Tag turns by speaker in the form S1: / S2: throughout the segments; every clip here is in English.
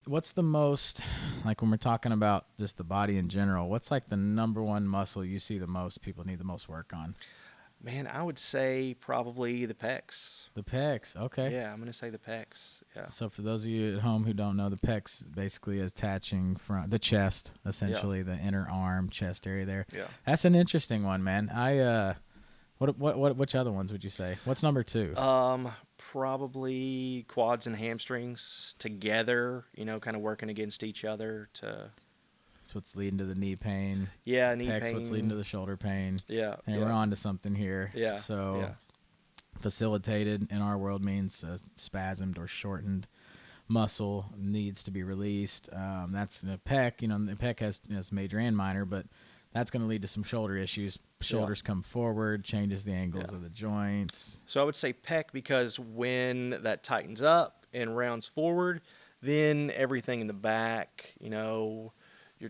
S1: What's the most, like when we're talking about just the body in general, what's like the number one muscle you see the most people need the most work on?
S2: Man, I would say probably the pecs.
S1: The pecs, okay.
S2: Yeah, I'm gonna say the pecs. Yeah,
S1: So for those of you at home who don't know, the pecs basically attaching from the chest,
S2: yeah,
S1: essentially the inner arm, chest area there.
S2: yeah.
S1: That's an interesting one, man. Which other ones would you say? What's number two?
S2: Probably quads and hamstrings together. Kind of working against each other to.
S1: It's what's leading to the knee pain.
S2: Yeah, knee
S1: Pecs,
S2: pain.
S1: what's leading to the shoulder pain.
S2: Yeah,
S1: And
S2: yeah,
S1: we're on to something here.
S2: yeah,
S1: So
S2: yeah,
S1: facilitated in our world means spasmed or shortened muscle needs to be released. That's the pec. The pec has it's major and minor, but that's going to lead to some shoulder issues. Shoulders come forward, changes the angles
S2: yeah.
S1: of the joints.
S2: So I would say pec because when that tightens up and rounds forward, then everything in the back, your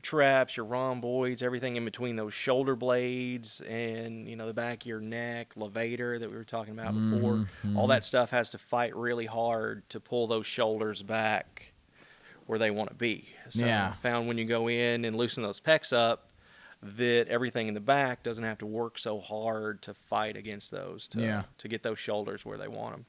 S2: traps, your rhomboids, everything in between those shoulder blades and, the back of your neck, levator that we were talking about before, all that stuff has to fight really hard to pull those shoulders back where they want to be. So I found when you go in and loosen those pecs up, that everything in the back doesn't have to work so hard to fight against those to get those shoulders where they want them.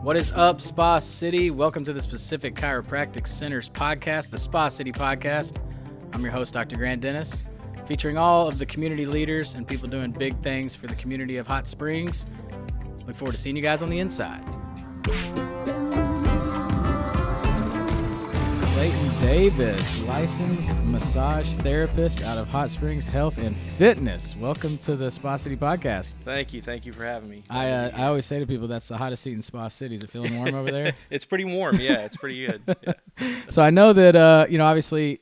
S1: What is up, Spa City? Welcome to the Specific Chiropractic Center's podcast, the Spa City Podcast. I'm your host, Dr. Grant Dennis, featuring all of the community leaders and people doing big things for the community of Hot Springs. Look forward to seeing you guys on the inside. Clayton Davis, licensed massage therapist out of Hot Springs Health and Fitness. Welcome to the Spa City Podcast.
S2: Thank you for having me.
S1: I always say to people that's the hottest seat in Spa City. Is it feeling warm over there?
S2: It's pretty warm, yeah. It's pretty good. Yeah.
S1: So I know that obviously,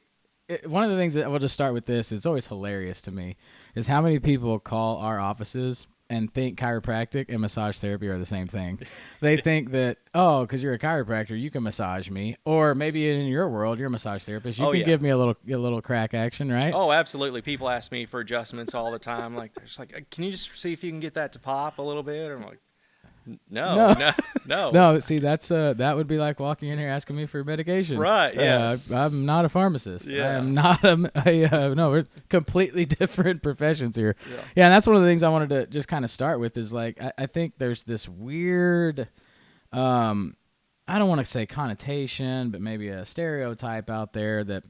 S1: one of the things that we'll just start with this is always hilarious to me is how many people call our offices and think chiropractic and massage therapy are the same thing. They think that, because you're a chiropractor, you can massage me. Or maybe in your world, you're a massage therapist. You can give me a little crack action, right?
S2: Oh, absolutely. People ask me for adjustments all the time. Like, they're just like, can you just see if you can get that to pop a little bit? I'm like, no.
S1: No, see, that's that would be like walking in here asking me for medication.
S2: Right, yes.
S1: I'm not a pharmacist.
S2: Yeah.
S1: I am not no, we're completely different professions here.
S2: Yeah,
S1: and that's one of the things I wanted to just kind of start with is like, I think there's this weird, I don't want to say connotation, but maybe a stereotype out there that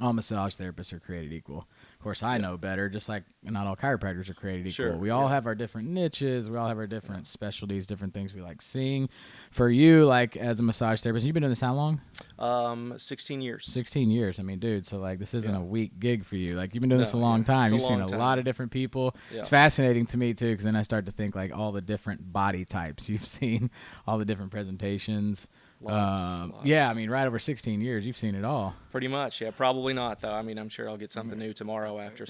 S1: all massage therapists are created equal. Of course, I know better, just like not all chiropractors are created equal.
S2: Sure,
S1: We all have our different niches. We all have our different specialties, different things we like seeing. For you, like as a massage therapist, you've been doing this how long?
S2: 16 years.
S1: 16 years. I mean, dude, so like this isn't a weak gig for you. Like you've been doing this a long
S2: It's
S1: time.
S2: a
S1: You've seen
S2: long
S1: a
S2: time.
S1: lot of different people.
S2: Yeah.
S1: It's fascinating to me too, because then I start to think like all the different body types you've seen, all the different presentations.
S2: Lots.
S1: Yeah, I mean, right over 16 years, you've seen it all.
S2: Pretty much, yeah. Probably not, though. I mean, I'm sure I'll get something new tomorrow after.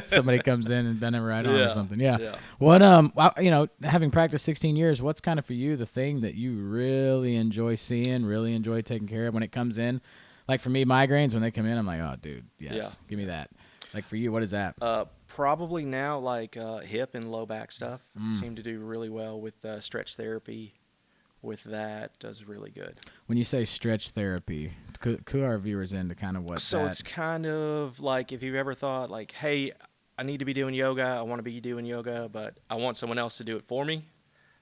S1: Somebody comes in and done it right on or something. Yeah.
S2: Yeah.
S1: What having practiced 16 years, what's kind of for you the thing that you really enjoy seeing, really enjoy taking care of when it comes in? Like for me, migraines, when they come in, I'm like, oh, dude, yes, give me that. Like for you, what is that?
S2: Probably now, like hip and low back stuff seem to do really well with stretch therapy. With that, does really good.
S1: When you say stretch therapy, clue our viewers into kind of what
S2: it's kind of like if you've ever thought like, hey, I need to be doing yoga, I want to be doing yoga, but I want someone else to do it for me.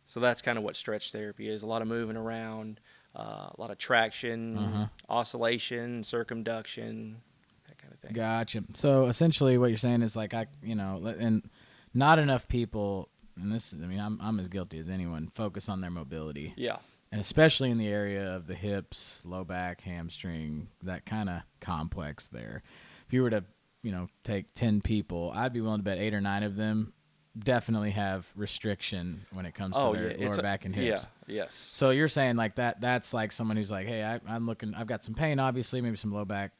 S2: So that's kind of what stretch therapy is. A lot of moving around, a lot of traction, oscillation, circumduction, that kind of thing.
S1: Gotcha. So essentially what you're saying is like, and not enough people, and this is, I mean, I'm as guilty as anyone, focus on their mobility.
S2: Yeah.
S1: And especially in the area of the hips, low back, hamstring, that kind of complex there. If you were to, take 10 people, I'd be willing to bet 8 or 9 of them definitely have restriction when it comes to their lower back and hips.
S2: Yeah, yes.
S1: So you're saying like that's like someone who's like, hey, I've got some pain, obviously, maybe some low back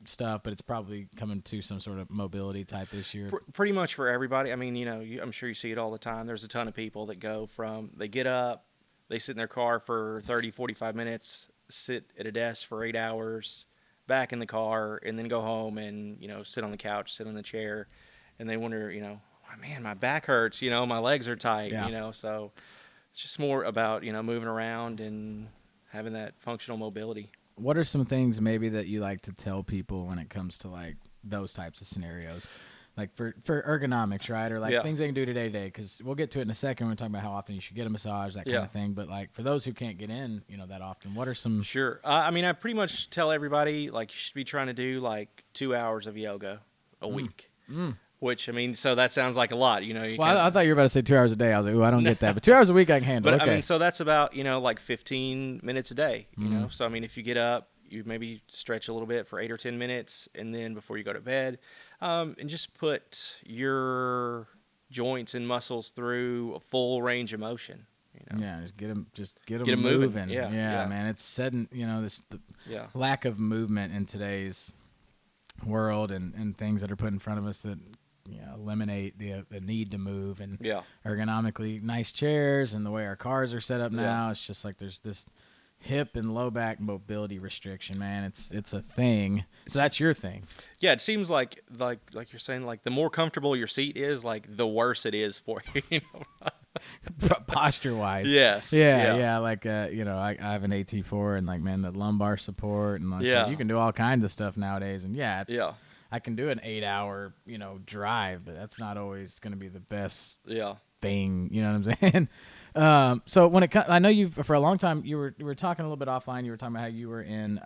S1: stuff, but it's probably coming to some sort of mobility type issue.
S2: Pretty much for everybody. I mean, I'm sure you see it all the time. There's a ton of people that they get up, they sit in their car for 30, 45 minutes, sit at a desk for 8 hours, back in the car, and then go home and, sit on the couch, sit on the chair, and they wonder, "Oh, man, my back hurts, my legs are tight,
S1: Yeah.
S2: so it's just more about, moving around and having that functional mobility.
S1: What are some things maybe that you like to tell people when it comes to like those types of scenarios? Like for ergonomics, right? Or like
S2: Yeah.
S1: things they can do today to day, because we'll get to it in a second when we're talking about how often you should get a massage, that kind
S2: Yeah.
S1: of thing. But like for those who can't get in, that often, what are some?
S2: Sure. I mean, I pretty much tell everybody, like, you should be trying to do, like, 2 hours of yoga a week. Which, I mean, so that sounds like a lot, You
S1: Well, I thought you were about to say 2 hours a day. I was like, ooh, I don't get that. But 2 hours a week I can handle.
S2: But,
S1: Okay.
S2: I mean, so that's about, like 15 minutes a day, you know? So, I mean, if you get up, you maybe stretch a little bit for 8 or 10 minutes, and then before you go to bed, and just put your joints and muscles through a full range of motion.
S1: Yeah, just get them
S2: Get 'em moving.
S1: moving.
S2: Yeah.
S1: Man, it's sudden. The
S2: Yeah.
S1: lack of movement in today's world and things that are put in front of us that eliminate the need to move, and
S2: Yeah.
S1: ergonomically nice chairs and the way our cars are set up now.
S2: Yeah.
S1: It's just like there's this hip and low back mobility restriction, man. It's a thing. So that's your thing.
S2: Yeah, it seems like you're saying, like, the more comfortable your seat is, like, the worse it is for you.
S1: Posture wise.
S2: Yes.
S1: Yeah. Like, I have an AT4, and like, man, the lumbar support, and like, so you can do all kinds of stuff nowadays. And yeah. I can do an 8-hour, drive, but that's not always going to be the best thing. You know what I'm saying? So when it comes, I know for a long time, you were talking a little bit offline. You were talking about how you were in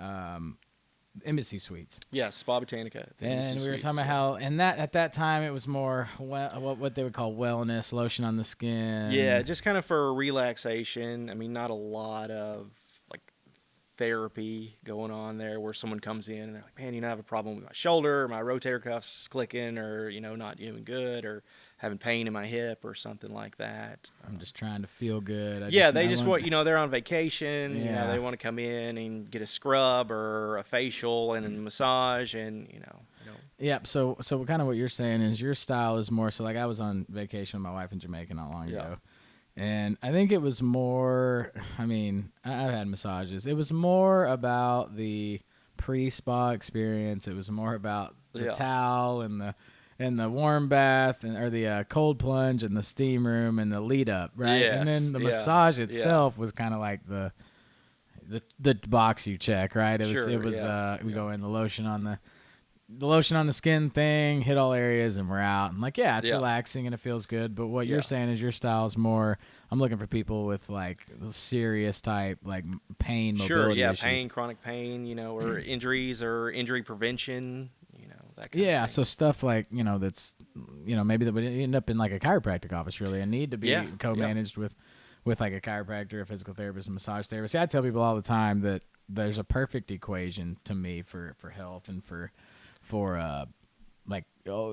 S1: Embassy Suites.
S2: Yeah, Spa Botanica.
S1: And we were talking about how, and that at that time it was more what they would call wellness, lotion on the skin.
S2: Yeah, just kind of for relaxation. I mean, not a lot of like therapy going on there where someone comes in and they're like, man, I have a problem with my shoulder, or my rotator cuff's clicking, or not doing good, or having pain in my hip or something like that.
S1: I'm just trying to feel good.
S2: They just want, they're on vacation.
S1: Yeah.
S2: They want to come in and get a scrub or a facial and a massage, and
S1: Yeah. So kind of what you're saying is your style is more so like I was on vacation with my wife in Jamaica not long ago. And I think it was more, I mean, I've had massages. It was more about the pre-spa experience. It was more about the towel and the warm bath or the cold plunge and the steam room and the lead up, right?
S2: Yes,
S1: and then the massage itself was kind of like the box you check, right? We go in the lotion on the skin thing, hit all areas, and we're out. And like, it's relaxing and it feels good. But what you're saying is your style is more, I'm looking for people with like serious type, like pain, mobility issues.
S2: Pain, chronic pain, or injuries or injury prevention, that kind of thing.
S1: So stuff like, that's, maybe that would end up in like a chiropractic office really and need to be co-managed with like a chiropractor, a physical therapist, and massage therapist. See, I tell people all the time that there's a perfect equation to me for health and for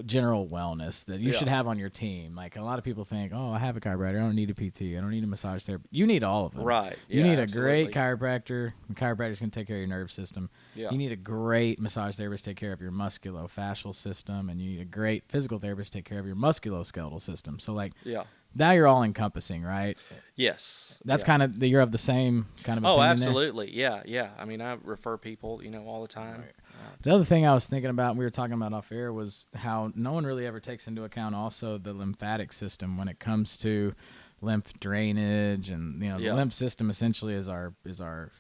S1: general wellness that you should have on your team. Like a lot of people think, oh, I have a chiropractor, I don't need a PT, I don't need a massage therapist. You need all of them.
S2: Right.
S1: You need a
S2: absolutely.
S1: great chiropractor. The chiropractor's going to take care of your nerve system.
S2: Yeah.
S1: You need a great massage therapist to take care of your musculofascial system, and you need a great physical therapist to take care of your musculoskeletal system. So like now you're all encompassing, right?
S2: Yes.
S1: That's kind of you're of the same kind of
S2: Oh,
S1: opinion
S2: absolutely. There? Yeah. I mean, I refer people, all the time.
S1: Right. The other thing I was thinking about, and we were talking about off air, was how no one really ever takes into account also the lymphatic system when it comes to lymph drainage, and the lymph system essentially is our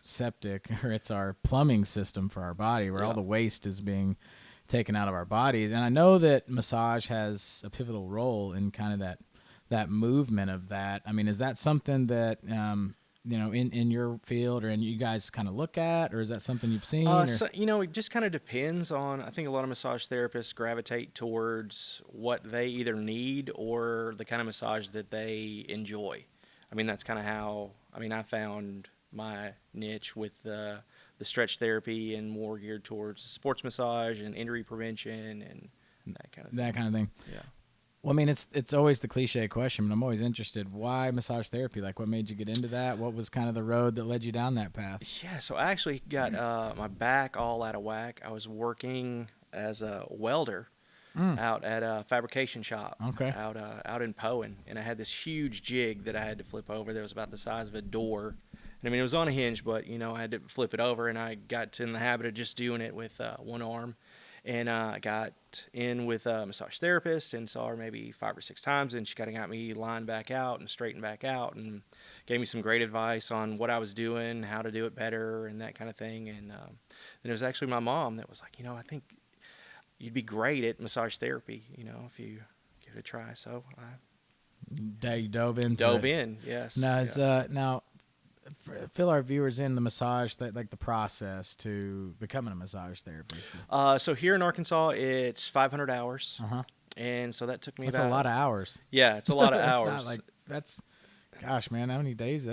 S1: septic, or it's our plumbing system for our body, where all the waste is being taken out of our bodies. And I know that massage has a pivotal role in kind of that movement of that. I mean, is that something that in your field or in you guys kind of look at, or is that something you've seen?
S2: So, it just kind of depends on, I think a lot of massage therapists gravitate towards what they either need or the kind of massage that they enjoy. I mean, that's kind of how, I found my niche with the stretch therapy and more geared towards sports massage and injury prevention and that kind of thing.
S1: That kind of thing.
S2: Yeah.
S1: Well, I mean, it's always the cliche question, but I'm always interested. Why massage therapy? Like, what made you get into that? What was kind of the road that led you down that path?
S2: Yeah, so I actually got my back all out of whack. I was working as a welder out at a fabrication shop
S1: Okay.
S2: out in Poen, and I had this huge jig that I had to flip over that was about the size of a door. And I mean, it was on a hinge, but I had to flip it over, and I got in the habit of just doing it with one arm. And I got in with a massage therapist and saw her maybe 5 or 6 times, and she kind of got me lined back out and straightened back out and gave me some great advice on what I was doing, how to do it better, and that kind of thing. And then it was actually my mom that was like, I think you'd be great at massage therapy, if you give it a try. So I
S1: You dove into
S2: dove
S1: it.
S2: in, yes.
S1: Now,
S2: yeah.
S1: now fill our viewers in the massage, like the process to becoming a massage therapist.
S2: So here in Arkansas, it's 500 hours.
S1: Uh-huh.
S2: And so that took me
S1: That's
S2: about
S1: a lot of hours.
S2: Yeah, it's a lot of
S1: That's
S2: hours.
S1: not like gosh, man, how many days?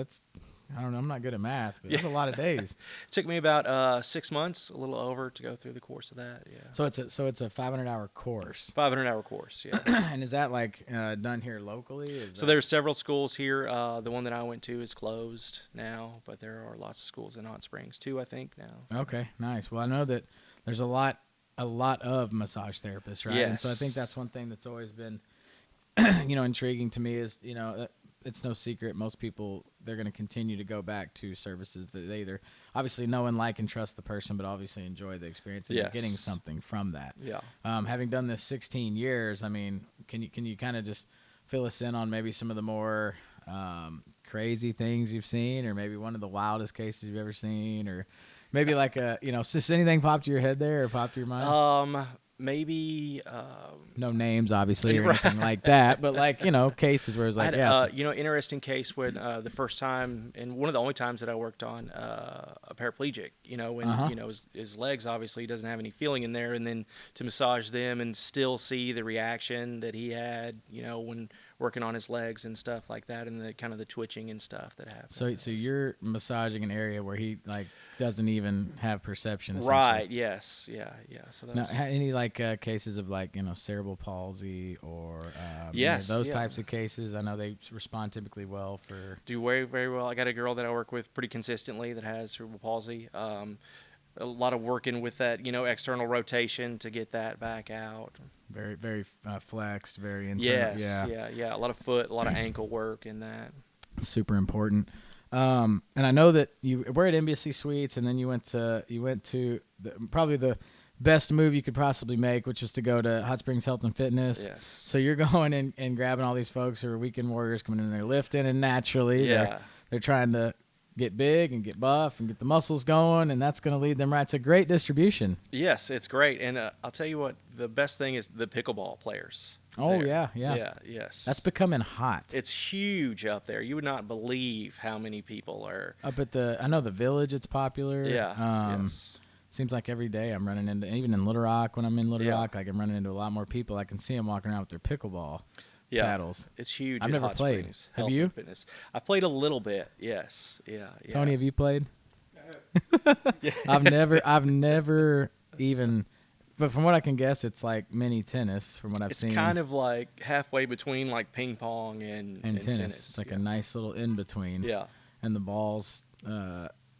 S1: I don't know. I'm not good at math, but that's a lot of days.
S2: It took me about 6 months, a little over, to go through the course of that. Yeah.
S1: So it's a 500-hour course.
S2: 500-hour course. Yeah.
S1: And is that like done here locally?
S2: So there's several schools here. The one that I went to is closed now, but there are lots of schools in Hot Springs too, I think now.
S1: Okay, nice. Well, I know that there's a lot of massage therapists, right?
S2: Yes.
S1: And so I think that's one thing that's always been, intriguing to me is, it's no secret. Most people, they're going to continue to go back to services that they either obviously know and like and trust the person, but obviously enjoy the experience and
S2: Yes.
S1: getting something from that.
S2: Yeah.
S1: Having done this 16 years, I mean, can you kind of just fill us in on maybe some of the more crazy things you've seen, or maybe one of the wildest cases you've ever seen, or maybe like just anything popped to your head there or popped to your mind?
S2: Maybe
S1: No names, obviously, or
S2: Right.
S1: anything like that, but like, cases where it's
S2: I
S1: like,
S2: had
S1: yes.
S2: interesting case when the first time, and one of the only times that I worked on a paraplegic, when his legs, obviously he doesn't have any feeling in there, and then to massage them and still see the reaction that he had, when working on his legs and stuff like that, and the kind of the twitching and stuff that happens.
S1: So you're massaging an area where he like doesn't even have perception, essentially.
S2: Right. Yes. Yeah. So that
S1: Now,
S2: was,
S1: any like cases of like cerebral palsy or
S2: Yes,
S1: those
S2: yeah.
S1: types of cases? I know they respond typically well for.
S2: do very, very well. I got a girl that I work with pretty consistently that has cerebral palsy. A lot of working with that, external rotation to get that back out.
S1: Very, very flexed, very internal.
S2: Yes, yeah. A lot of foot, a lot of ankle work in that.
S1: Super important. And I know that you were at Embassy Suites, and then you went to probably the best move you could possibly make, which was to go to Hot Springs Health and Fitness.
S2: Yes.
S1: So you're going and grabbing all these folks who are weekend warriors coming in there lifting, and naturally
S2: Yeah.
S1: they're trying to get big and get buff and get the muscles going, and that's going to lead them right to great distribution.
S2: Yes, it's great. And I'll tell you what, the best thing is the pickleball players.
S1: Oh,
S2: there.
S1: yeah.
S2: Yes.
S1: That's becoming hot.
S2: It's huge up there. You would not believe how many people are.
S1: Up at I know the Village, it's popular.
S2: Yeah. Yes.
S1: Seems like every day I'm running into, even in Little Rock, when I'm in Little
S2: Yeah.
S1: Rock, like I'm running into a lot more people. I can see them walking around with their pickleball
S2: Yeah.
S1: paddles.
S2: It's huge.
S1: I've
S2: at
S1: never
S2: Hot
S1: played.
S2: Springs
S1: Have
S2: Health
S1: you?
S2: and Fitness. I played a little bit. Yes. Yeah.
S1: Tony, have you played?
S2: Yeah.
S1: I've never even, but from what I can guess, it's like mini tennis from what I've
S2: It's
S1: seen.
S2: kind of like halfway between like ping pong and
S1: tennis.
S2: tennis.
S1: It's like
S2: yeah.
S1: a nice little in between.
S2: Yeah.
S1: And the ball's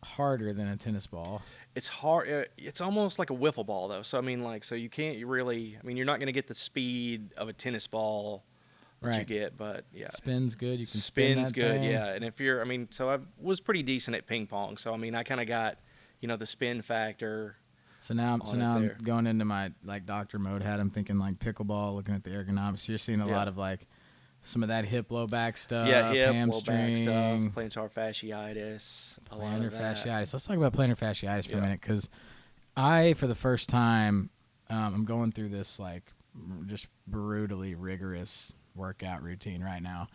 S1: harder than a tennis ball.
S2: It's hard. It's almost like a wiffle ball though. So I mean, so you can't really. I mean, you're not going to get the speed of a tennis ball that you
S1: Right.
S2: get, but yeah.
S1: Spins good. You can spin
S2: Spins
S1: that
S2: good,
S1: thing.
S2: yeah. And if you're, so I was pretty decent at ping pong. So I mean, I kind of got, the spin factor.
S1: So now
S2: on it
S1: I'm
S2: there.
S1: going into my like doctor mode. Had I'm thinking like pickleball, looking at the ergonomics. So you're seeing a
S2: Yeah.
S1: lot of like some of that hip low back stuff,
S2: Yeah, hip, low
S1: hamstring,
S2: back stuff, plantar fasciitis, a lot
S1: plantar
S2: of that.
S1: fasciitis. Let's talk about plantar fasciitis for a
S2: Yeah.
S1: minute, because for the first time, I'm going through this like just brutally rigorous workout routine right now,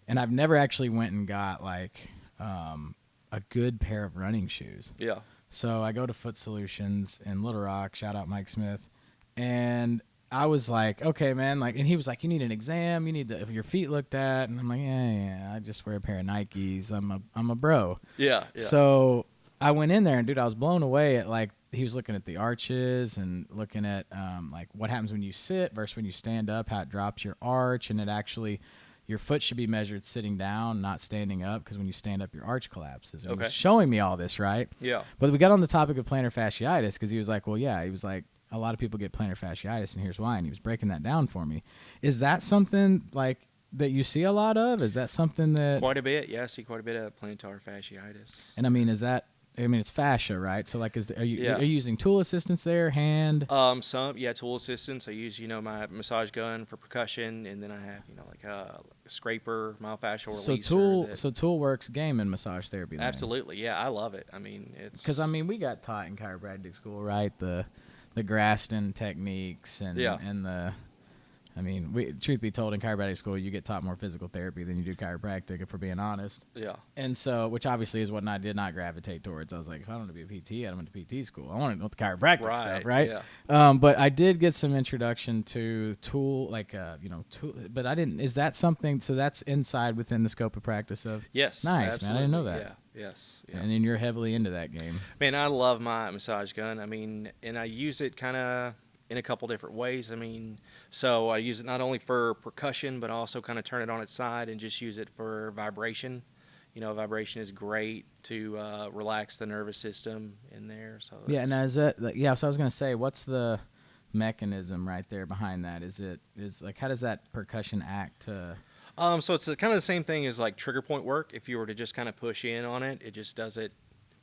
S1: and I've never actually went and got like a good pair of running shoes.
S2: Yeah.
S1: So I go to Foot Solutions in Little Rock, shout out Mike Smith, and I was like, okay, man, like, and he was like, you need an exam, you need if your feet looked at, and I'm like, yeah, I just wear a pair of Nikes, I'm a bro.
S2: Yeah.
S1: So I went in there, and dude, I was blown away at like, he was looking at the arches and looking at like what happens when you sit versus when you stand up, how it drops your arch, and it actually, your foot should be measured sitting down, not standing up, because when you stand up, your arch collapses. And he
S2: Okay.
S1: was showing me all this, right?
S2: Yeah.
S1: But we got on the topic of plantar fasciitis because he was like, well, yeah. He was like, a lot of people get plantar fasciitis, and here's why. And he was breaking that down for me. Is that something like that you see a lot of? Is that something that
S2: Quite a bit, yeah. I see quite a bit of plantar fasciitis.
S1: And I mean, is that? I mean, it's fascia, right? So, like, are you using tool assistance there, hand?
S2: Tool assistance. I use my massage gun for percussion, and then I have like a scraper, myofascial releaser.
S1: So tool works game in massage therapy. Then.
S2: Absolutely, yeah, I love it. I mean, it's
S1: because we got taught in chiropractic school, right? The Graston techniques and the. I mean, truth be told, in chiropractic school, you get taught more physical therapy than you do chiropractic, if we're being honest.
S2: Yeah.
S1: And so, which obviously is what I did not gravitate towards. I was like, if I want to be a PT, I went to PT school. I want to know the chiropractic stuff, right?
S2: Yeah.
S1: But I did get some introduction to tool, tool. But I didn't. Is that something? So that's inside within the scope of practice of.
S2: Yes.
S1: Nice,
S2: absolutely.
S1: man. I didn't know that.
S2: Yeah. Yes. Yeah.
S1: And then you're heavily into that game.
S2: Man, I love my massage gun. I mean, and I use it kind of in a couple different ways. I mean, so I use it not only for percussion, but also kind of turn it on its side and just use it for vibration. Vibration is great to relax the nervous system in there. So
S1: yeah, now is that So I was gonna say, what's the mechanism right there behind that? Is how does that percussion act?
S2: So it's kind of the same thing as like trigger point work. If you were to just kind of push in on it, it just does it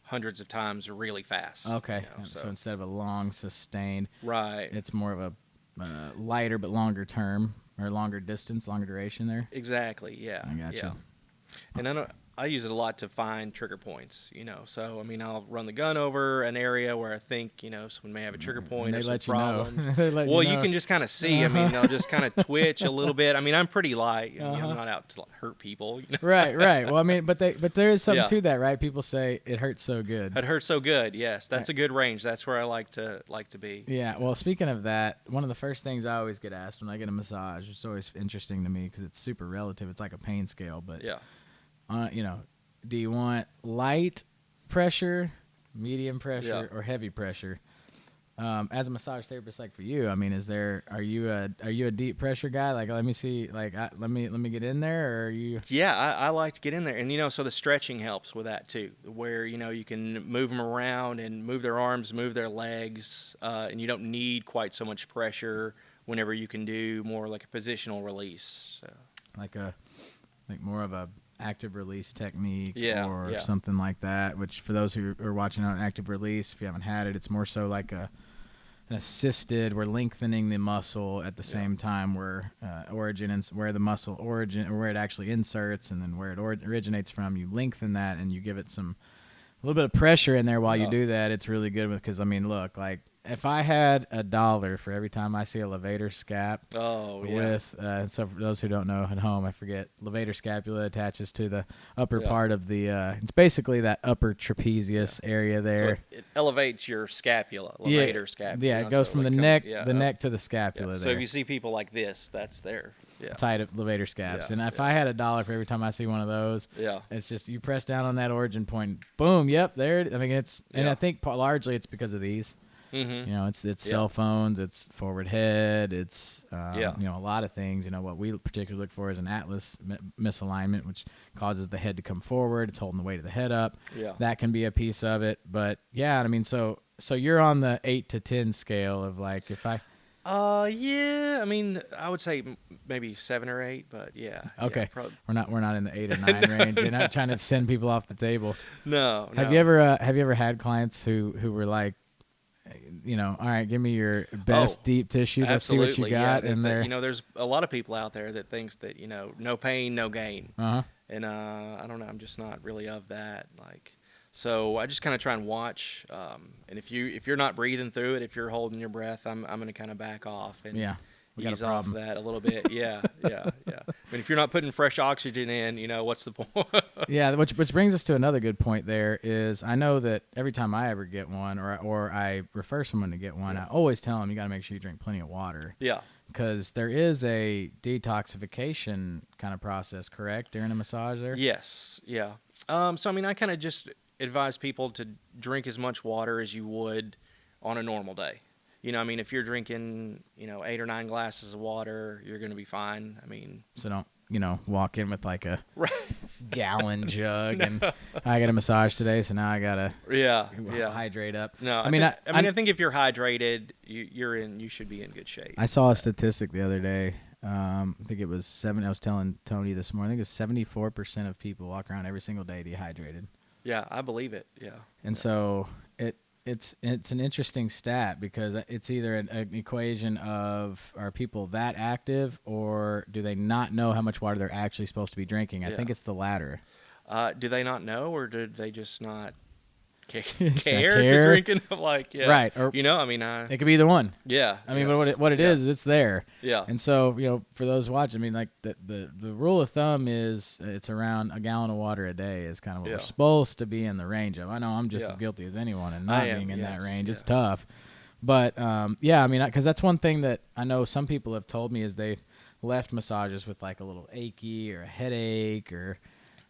S2: hundreds of times really fast.
S1: Okay, so instead of a long sustained,
S2: right,
S1: it's more of a lighter but longer term or longer distance, longer duration there.
S2: Exactly. Yeah.
S1: I gotcha.
S2: Yeah. And I use it a lot to find trigger points. So I mean, I'll run the gun over an area where I think someone may have a trigger point or some problems. Well, you can just kind of see. I mean, they'll just kind of twitch a little bit. I mean, I'm pretty light. I'm not out to hurt people.
S1: Right. Well, I mean, but there is something to that, right? People say it hurts so good.
S2: It hurts so good. Yes, that's a good range. That's where I like to be.
S1: Yeah. Well, speaking of that, one of the first things I always get asked when I get a massage, it's always interesting to me because it's super relative. It's like a pain scale, but
S2: yeah.
S1: Do you want light pressure, medium pressure, or heavy pressure? As a massage therapist, like for you, I mean, are you a deep pressure guy? Like, let me see, like, let me get in there, or are you?
S2: Yeah, I like to get in there, and so the stretching helps with that too, where you can move them around and move their arms, move their legs, and you don't need quite so much pressure whenever you can do more like a positional release. So.
S1: Like more of a active release technique or something like that, which for those who are watching on active release, if you haven't had it, it's more so like an assisted, we're lengthening the muscle at the same time where where the muscle origin or where it actually inserts and then where it originates from, you lengthen that and you give it a little bit of pressure in there while you do that. It's really good because I mean, look, like if I had $1 for every time I see a levator scap with, so for those who don't know at home, I forget, levator scapula attaches to the upper part of the, it's basically that upper trapezius area there.
S2: So it elevates your scapula, levator scapula.
S1: Yeah, it goes from the neck to the scapula there.
S2: So if you see people like this, that's their
S1: tight levator scaps. And if I had $1 for every time I see one of those, it's just you press down on that origin point, boom, yep, there. I mean, and I think largely it's because of these.
S2: Mm-hmm.
S1: It's cell phones, it's forward head, it's a lot of things. What we particularly look for is an atlas misalignment, which causes the head to come forward. It's holding the weight of the head up.
S2: Yeah,
S1: that can be a piece of it. But I mean, so you're on the 8 to 10 scale of like if I.
S2: I mean, I would say maybe 7 or 8, but yeah.
S1: Okay,
S2: yeah,
S1: we're not in the 8 or 9 range. You're not trying to send people off the table.
S2: No.
S1: Have you ever had clients who were like, all right, give me your best deep tissue. Let's see what you got. And
S2: there's a lot of people out there that thinks that no pain, no gain. And I don't know. I'm just not really of that. So I just kind of try and watch. And if you're not breathing through it, if you're holding your breath, I'm going to kind of back off and ease off that a little bit. Yeah. I mean, if you're not putting fresh oxygen in, what's the point?
S1: Yeah, which brings us to another good point there is I know that every time I ever get one or I refer someone to get one, I always tell them you got to make sure you drink plenty of water.
S2: Yeah.
S1: Because there is a detoxification kind of process, correct, during a massage there?
S2: Yes, yeah. So, I mean, I kind of just advise people to drink as much water as you would on a normal day. I mean, if you're drinking, 8 or 9 glasses of water, you're going to be fine. I mean,
S1: so walk in with like a
S2: Right.
S1: gallon jug and I got a massage today, so now I gotta
S2: Yeah.
S1: hydrate up.
S2: No,
S1: I mean,
S2: I think if you're hydrated, you should be in good shape.
S1: I saw a statistic the other day. I think it was I was telling Tony this morning. I think it's 74% of people walk around every single day dehydrated.
S2: Yeah, I believe it. Yeah.
S1: And so it's an interesting stat because it's either an equation of are people that active or do they not know how much water they're actually supposed to be drinking? I think it's the latter.
S2: Do they not know, or did they just not
S1: Just not
S2: care to
S1: care.
S2: drink enough? Like, yeah.
S1: Right. Or,
S2: I mean,
S1: it could be either one.
S2: yeah.
S1: I mean, but what it is it's there.
S2: Yeah.
S1: And so, for those watching, I mean, like the rule of thumb is it's around a gallon of water a day is kind of what we're supposed to be in the range of. I know I'm just as guilty as anyone and not being in that range. It's tough. But, I mean, because that's one thing that I know some people have told me is they've left massages with like a little achy or a headache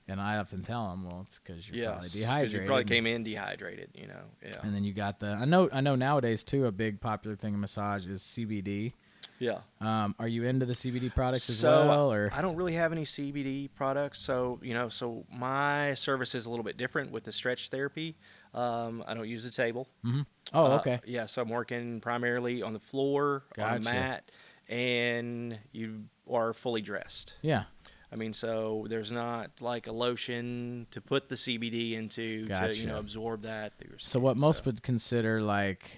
S1: and I often tell them, well, it's because you're probably dehydrated.
S2: Because you probably came in dehydrated, Yeah.
S1: And then you got I know nowadays too, a big popular thing in massage is CBD.
S2: Yeah.
S1: Are you into the CBD products as well, or?
S2: I don't really have any CBD products, so so my service is a little bit different with the stretch therapy. I don't use a table.
S1: Mm-hmm. Oh, okay.
S2: Yeah, so I'm working primarily on the floor, on a
S1: Gotcha.
S2: mat, and you are fully dressed.
S1: Yeah.
S2: I mean, so there's not like a lotion to put the CBD into
S1: Gotcha.
S2: to absorb that.
S1: So what most would consider like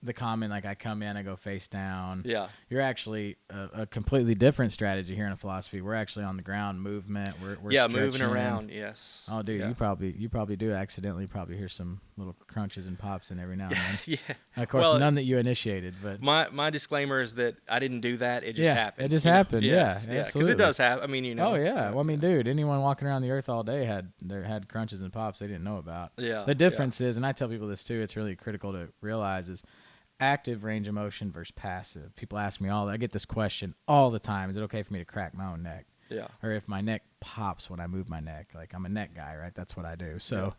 S1: the common, like I come in, I go face down.
S2: Yeah.
S1: You're actually a completely different strategy here in a philosophy. We're actually on the ground movement. We're
S2: moving
S1: stretching.
S2: around. Yes.
S1: Oh, dude,
S2: yeah.
S1: you probably do accidentally probably hear some little crunches and pops in every now and then.
S2: Yeah.
S1: Of course, none that you initiated, but
S2: my disclaimer is that I didn't do that. It just happened.
S1: It just happened.
S2: Yes,
S1: Yeah,
S2: because it does happen. I mean,
S1: Oh yeah. Well, I mean, dude, anyone walking around the earth all day had crunches and pops they didn't know about.
S2: Yeah.
S1: The difference is, and I tell people this too, it's really critical to realize is active range of motion versus passive. People ask me I get this question all the time. Is it okay for me to crack my own neck?
S2: Yeah.
S1: Or if my neck pops when I move my neck, like I'm a neck guy, right? That's what I do. So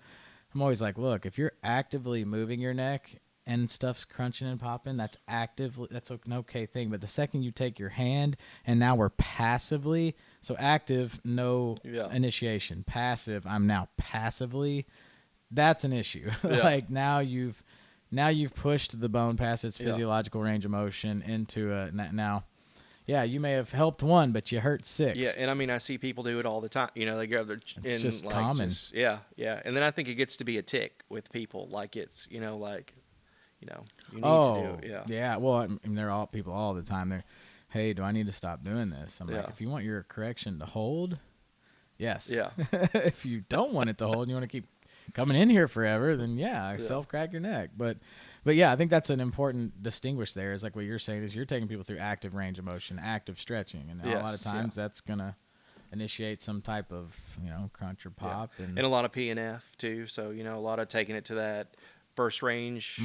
S1: I'm always like, look, if you're actively moving your neck and stuff's crunching and popping, that's an okay thing. But the second you take your hand and now we're passively, so active, no initiation. Passive, I'm now passively, that's an issue.
S2: Yeah.
S1: Like now you've pushed the bone past its physiological range of motion into now. Yeah, you may have helped one, but you hurt six.
S2: Yeah, and I mean, I see people do it all the time. They grab their
S1: It's just common.
S2: Yeah. And then I think it gets to be a tick with people. Like it's, you need to do it. Yeah.
S1: Yeah. Well, I mean, they're all people all the time. They're, hey, do I need to stop doing this? I'm like, if you want your correction to hold, yes.
S2: Yeah.
S1: If you don't want it to hold and you want to keep coming in here forever, then self-crack your neck. But yeah, I think that's an important distinguish there is like what you're saying is you're taking people through active range of motion, active stretching. And a lot of times that's going to initiate some type of, crunch or pop.
S2: And a lot of P&F too. So, a lot of taking it to that first range,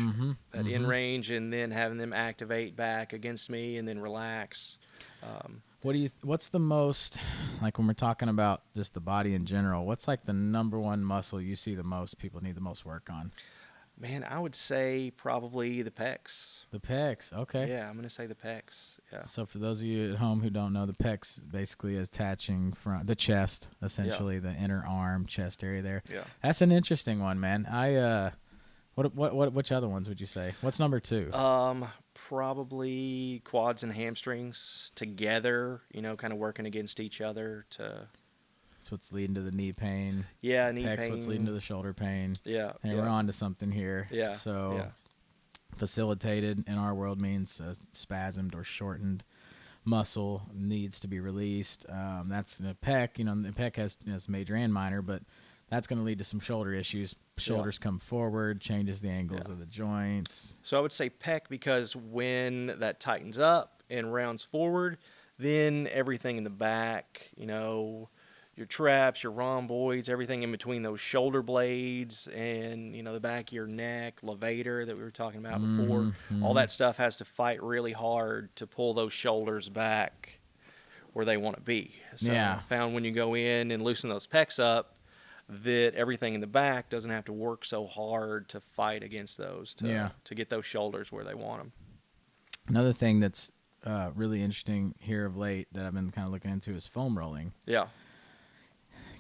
S2: that in range, and then having them activate back against me and then relax.
S1: What's the most, like when we're talking about just the body in general, what's like the number one muscle you see the most people need the most work on?
S2: Man, I would say probably the pecs.
S1: The pecs, okay.
S2: Yeah, I'm going to say the pecs. Yeah.
S1: So for those of you at home who don't know, the pecs basically attaching from the chest, essentially the inner arm, chest area there.
S2: Yeah.
S1: That's an interesting one, man. Which other ones would you say? What's number two?
S2: Probably quads and hamstrings together, kind of working against each other to.
S1: That's what's leading to the knee pain.
S2: Yeah, knee
S1: pecs,
S2: pain.
S1: what's leading to the shoulder pain.
S2: Yeah.
S1: Hey, we're on to something here.
S2: Yeah.
S1: So facilitated in our world means spasmed or shortened muscle needs to be released. That's the pec. The pec has major and minor, but that's going to lead to some shoulder issues. Shoulders come forward, changes the angles of the joints.
S2: So I would say pec because when that tightens up and rounds forward, then everything in the back, your traps, your rhomboids, everything in between those shoulder blades and, the back of your neck, levator that we were talking about before, all that stuff has to fight really hard to pull those shoulders back where they want to be. So I found when you go in and loosen those pecs up, that everything in the back doesn't have to work so hard to fight against those to get those shoulders where they want them.
S1: Another thing that's really interesting here of late that I've been kind of looking into is foam rolling.
S2: Yeah.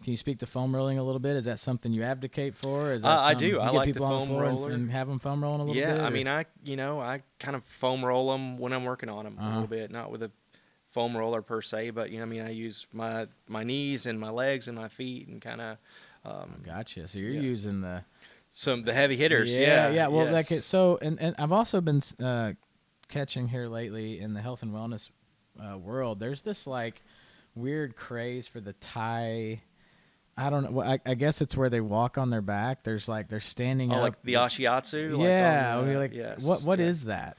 S1: Can you speak to foam rolling a little bit? Is that something you advocate for? Is that
S2: I
S1: something
S2: do. I
S1: you get
S2: like the
S1: people on the
S2: foam
S1: floor
S2: roller.
S1: and have them foam rolling a little bit?
S2: Yeah, I
S1: or-
S2: mean, I kind of foam roll them when I'm working on them a little bit, not with a foam roller per se, but I mean, I use my knees and my legs and my feet and kind of.
S1: Gotcha. So you're
S2: Yeah.
S1: using the
S2: The heavy hitters. Yeah.
S1: yeah. Well,
S2: yes.
S1: like it, so, and I've also been catching here lately in the health and wellness world. There's this like weird craze for the Thai. I don't know. Well, I guess it's where they walk on their back. There's like they're standing
S2: Oh,
S1: up.
S2: like the ashiatsu.
S1: Yeah.
S2: Like on the,
S1: like
S2: yes.
S1: what
S2: yeah.
S1: is that?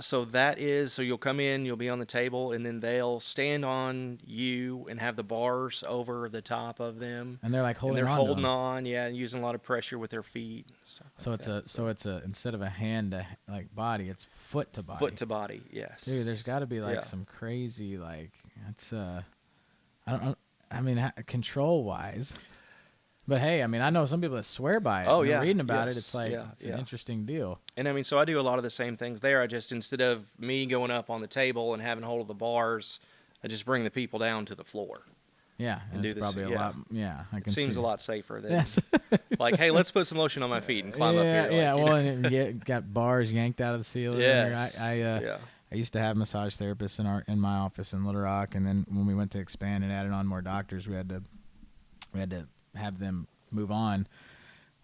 S2: So that is, so you'll come in, you'll be on the table, and then they'll stand on you and have the bars over the top of them.
S1: And they're like holding
S2: and they're
S1: on. to
S2: holding
S1: them.
S2: on, yeah, and using a lot of pressure with their feet. And stuff
S1: So
S2: like
S1: it's
S2: that.
S1: it's a instead of a hand to like body, it's foot to body.
S2: Foot to body, yes.
S1: Dude, there's got to be like
S2: Yeah.
S1: some crazy like it's I mean control wise. But hey, I mean I know some people that swear by it.
S2: Oh,
S1: And
S2: yeah.
S1: reading about it,
S2: Yes.
S1: it's like
S2: Yeah.
S1: it's
S2: Yeah.
S1: an interesting deal.
S2: And I mean, so I do a lot of the same things there. I just, instead of me going up on the table and having hold of the bars, I just bring the people down to the floor.
S1: Yeah,
S2: And
S1: and
S2: do
S1: it's
S2: this-
S1: probably a
S2: yeah.
S1: lot. Yeah, I
S2: It
S1: can
S2: seems
S1: see.
S2: a lot safer than,
S1: Yes.
S2: like, hey, let's put some lotion on my feet and climb up here. Like,
S1: yeah.
S2: you
S1: Well,
S2: know?
S1: and it got bars yanked out of the ceiling.
S2: Yes.
S1: I used to have massage therapists in my office in Little Rock, and then when we went to expand and added on more doctors, we had to have them move on.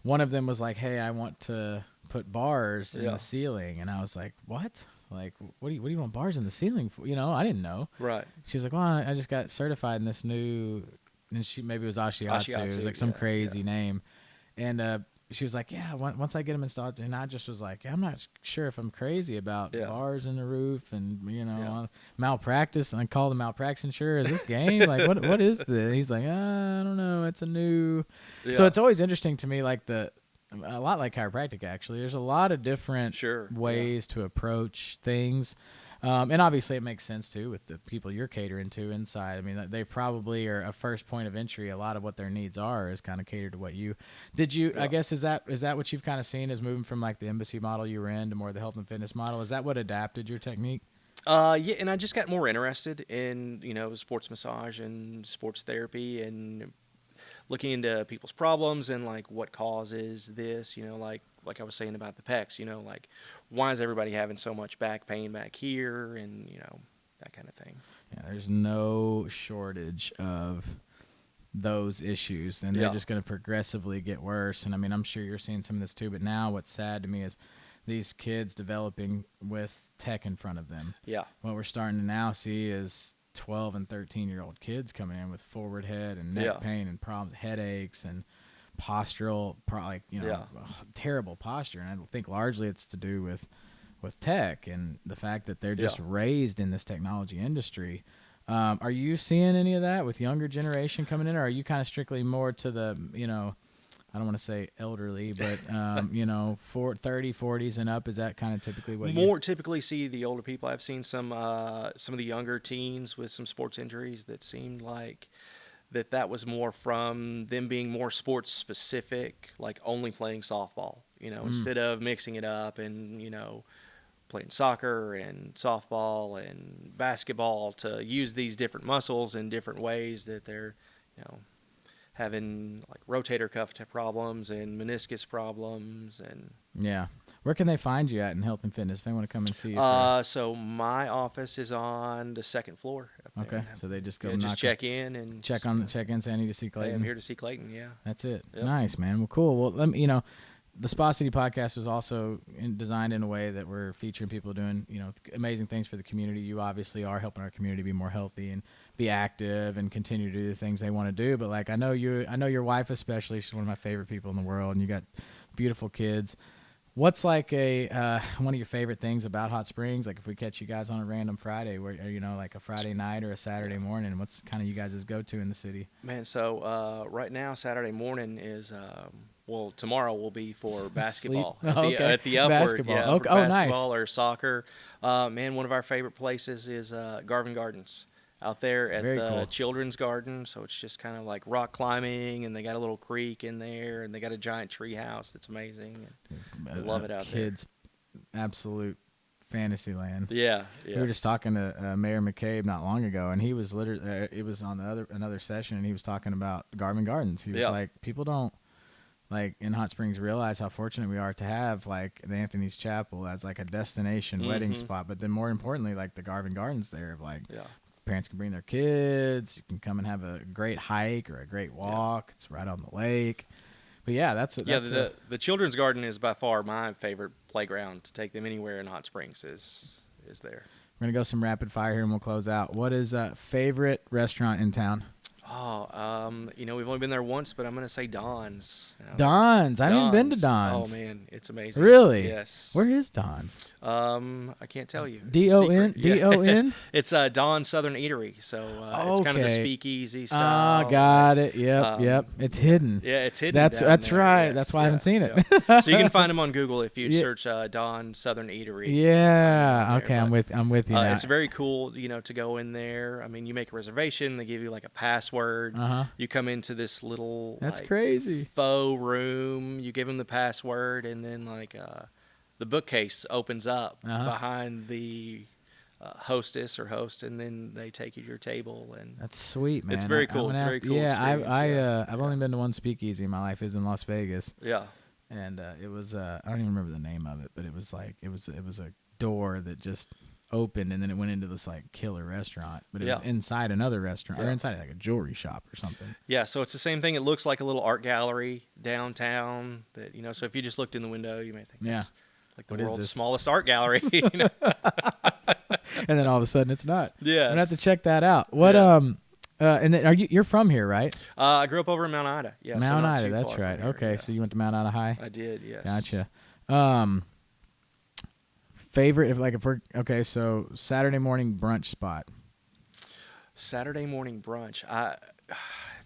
S1: One of them was like, "Hey, I want to put bars in
S2: Yeah.
S1: the ceiling," and I was like, "What? Like, what do you want bars in the ceiling for?" I didn't know.
S2: Right.
S1: She was like, "Well, I just got certified in this new," and maybe it was Ashiatsu. It was like some crazy name, and she was like, "Yeah, once I get them installed," and I just was like, "I'm not sure if I'm crazy about bars in the roof and malpractice." And I called the malpractice insurer. Is this game? Like, what is this? He's like, I don't know. It's a new.
S2: Yeah.
S1: So it's always interesting to me, like a lot like chiropractic. Actually, there's a lot of different ways to approach things. And obviously it makes sense too with the people you're catering to inside. I mean, they probably are a first point of entry. A lot of what their needs are is kind of catered to what you did. I guess, is that what you've kind of seen is moving from like the embassy model you were in to more the health and fitness model? Is that what adapted your technique?
S2: Yeah, and I just got more interested in, sports massage and sports therapy and looking into people's problems and like what causes this, like I was saying about the pecs, like why is everybody having so much back pain back here and, that kind of thing.
S1: Yeah, there's no shortage of those issues, and they're just going to progressively get worse. And I mean, I'm sure you're seeing some of this too, but now what's sad to me is these kids developing with tech in front of them.
S2: Yeah.
S1: What we're starting to now see is 12 and 13-year-old kids coming in with forward head and neck pain and problems, headaches and postural, terrible posture. And I think largely it's to do with tech and the fact that they're just raised in this technology industry. Are you seeing any of that with younger generation coming in, or are you kind of strictly more to the, I don't want to say elderly, but 30, 40s and up? Is that kind of typically what
S2: more typically see the older people? I've seen some of the younger teens with some sports injuries that seemed like that was more from them being more sports specific, like only playing softball, instead of mixing it up and, playing soccer and softball and basketball, to use these different muscles in different ways that they're, having like rotator cuff problems and meniscus problems. And
S1: where can they find you at in health and fitness if they want to come and see you?
S2: So my office is on the second floor up there.
S1: Okay, so they just go
S2: just check in and
S1: check in, say I need to see Clayton.
S2: I'm here to see Clayton. Yeah,
S1: that's it.
S2: Yep.
S1: Nice, man. Well, cool. Well, let me, the Spa City podcast was also designed in a way that we're featuring people doing, amazing things for the community. You obviously are helping our community be more healthy and be active and continue to do the things they want to do. But like, I know your wife especially, she's one of my favorite people in the world, and you got beautiful kids. What's like one of your favorite things about Hot Springs? Like if we catch you guys on a random Friday, where like a Friday night or a Saturday morning, what's kind of you guys' go-to in the city?
S2: Man, so right now Saturday morning is tomorrow will be for basketball at the Upward.
S1: Basketball.
S2: Yeah,
S1: Okay.
S2: for
S1: Nice.
S2: basketball or soccer. Man, one of our favorite places is Garvin Gardens out there at
S1: Very
S2: the
S1: cool.
S2: Children's Garden. So it's just kind of like rock climbing, and they got a little creek in there, and they got a giant tree house that's amazing. I love it out there.
S1: Kids, absolute fantasy land.
S2: Yeah.
S1: We were just talking to Mayor McCabe not long ago, and he was literally it was on another session, and he was talking about Garden Gardens. He was like, people don't like in Hot Springs realize how fortunate we are to have like the Anthony's Chapel as like a destination wedding spot, but then more importantly, like the Garden Gardens there of like parents can bring their kids, you can come and have a great hike or a great walk. It's right on the lake. But yeah, the
S2: Children's Garden is by far my favorite playground to take them anywhere in Hot Springs is there.
S1: We're gonna go some rapid fire here and we'll close out. What is favorite restaurant in town?
S2: Oh, we've only been there once, but I'm going to say Don's.
S1: Don's. I haven't even been to Don's.
S2: Oh, man. It's amazing.
S1: Really?
S2: Yes.
S1: Where is Don's?
S2: I can't tell you.
S1: D-O-N? D-O-N?
S2: It's Don's Southern Eatery. So it's kind of the speakeasy style.
S1: Ah, got it. Yep. It's hidden.
S2: Yeah, it's hidden.
S1: That's
S2: there.
S1: right.
S2: Yes.
S1: That's why I haven't seen it.
S2: Yeah. So you can find them on Google if you search Don's Southern Eatery.
S1: Yeah. Okay, I'm with you now.
S2: It's very cool, to go in there. I mean, you make a reservation. They give you like a password. You come into this little
S1: crazy
S2: faux room. You give them the password, and then the bookcase opens up behind the hostess or host, and then they take you to your table. And
S1: that's sweet, man.
S2: It's very cool. It's very cool.
S1: Yeah, I've only been to one speakeasy in my life. It was in Las Vegas.
S2: Yeah,
S1: and it was I don't even remember the name of it, but it was a door that just opened, and then it went into this like killer restaurant, but it was inside another restaurant or inside like a jewelry shop or something. Yeah,
S2: so it's the same thing. It looks like a little art gallery downtown that so if you just looked in the window, you may think it's like the world's smallest art gallery.
S1: And then all of a sudden it's not.
S2: Yeah, I'm
S1: gonna have to check that out. What and then you're from here, right?
S2: I grew up over in Mount Ida. Yeah,
S1: Mount Ida, that's right. Okay, so you went to Mount Ida High?
S2: I did, yes.
S1: Gotcha. Favorite, so Saturday morning brunch spot.
S2: Saturday morning brunch.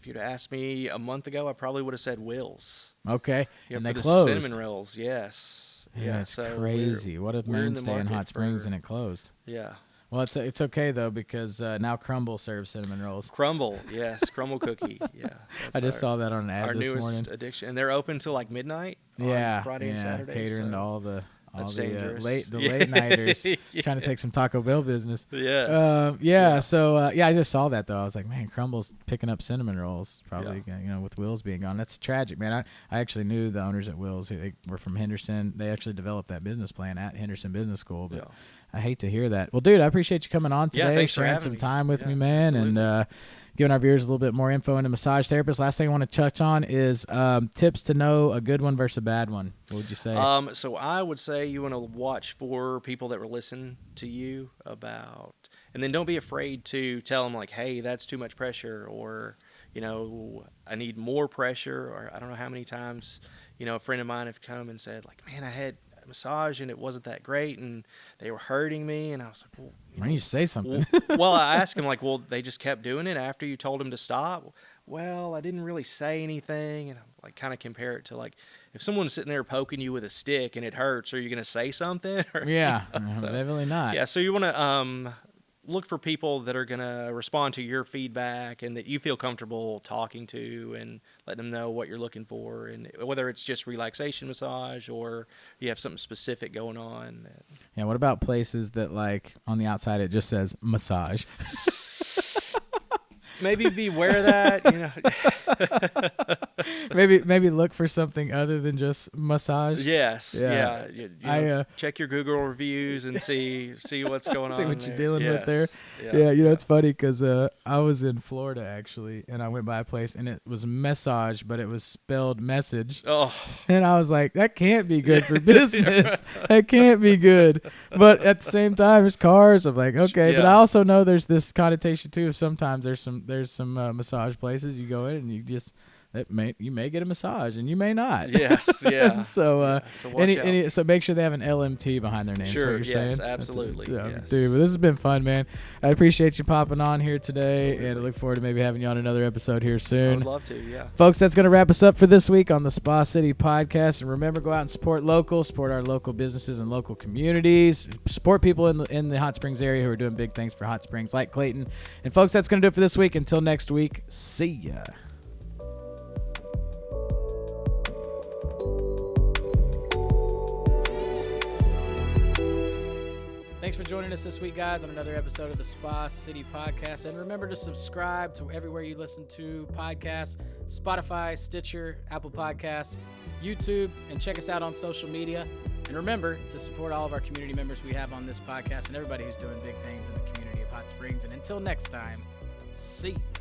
S2: If you'd asked me a month ago, I probably would have said Will's.
S1: Okay, and they
S2: the
S1: closed.
S2: Cinnamon rolls, yes.
S1: Yeah, it's crazy. What a mainstay in Hot Springs, and it closed.
S2: Yeah.
S1: Well, it's okay though because now Crumble serves cinnamon rolls.
S2: Crumble, yes, Crumble cookie. Yeah,
S1: I just saw that on an ad this morning.
S2: Our newest addiction, and they're open till like midnight. On Friday and Saturday.
S1: Catering to all the late
S2: Yeah.
S1: nighters trying to take some Taco Bell business.
S2: Yes.
S1: So I just saw that though. I was like, man, Crumble's picking up cinnamon rolls. Probably with Will's being gone. That's tragic, man. I actually knew the owners at Will's. They were from Henderson. They actually developed that business plan at Henderson Business School. But I hate to hear that. Well, dude, I appreciate you coming on today, sharing some time with me, man, and giving our viewers a little bit more info into massage therapists. Last thing I want to touch on is tips to know a good one versus a bad one. What would you say?
S2: So I would say you want to watch for people that will listen to you about, and then don't be afraid to tell them like, hey, that's too much pressure, or, I need more pressure, or I don't know how many times, a friend of mine have come and said like, man, I had a massage and it wasn't that great and they were hurting me, and I was like, well,
S1: why don't you say something?
S2: Well, I asked him like, well, they just kept doing it after you told them to stop. Well, I didn't really say anything, and I like kind of compare it to like if someone's sitting there poking you with a stick and it hurts, are you going to say something?
S1: Yeah, definitely not.
S2: Yeah, so you want to look for people that are going to respond to your feedback and that you feel comfortable talking to, and let them know what you're looking for, and whether it's just relaxation massage or you have something specific going on.
S1: Yeah, what about places that like on the outside it just says massage?
S2: Maybe be aware of that,
S1: maybe look for something other than just massage.
S2: Yes. Yeah. Check your Google reviews and see what's going on.
S1: See what you're dealing with there.
S2: Yeah.
S1: It's funny because I was in Florida actually, and I went by a place and it was massage, but it was spelled message.
S2: Oh.
S1: And I was like, that can't be good for business. That can't be good. But at the same time, there's cars. I'm like, okay. But I also know there's this connotation too. Sometimes there's some massage places you go in and you may get a massage and you may not.
S2: Yes, yeah.
S1: So so make sure they have an LMT behind their name.
S2: Sure,
S1: what you're saying?
S2: Absolutely. Yes.
S1: Dude, but this has been fun, man. I appreciate you popping on here today, and I look forward to maybe having you on another episode here soon.
S2: I would love to, yeah.
S1: Folks, that's going to wrap us up for this week on the Spa City Podcast. And remember, go out and support local, support our local businesses and local communities, support people in the Hot Springs area who are doing big things for Hot Springs like Clayton. And folks, that's going to do it for this week. Until next week, see ya. joining us this week, guys, on another episode of the Spa City Podcast. And remember to subscribe to everywhere you listen to podcasts, Spotify, Stitcher, Apple Podcasts, YouTube, and check us out on social media. And remember to support all of our community members we have on this podcast and everybody who's doing big things in the community of Hot Springs. And until next time, see you.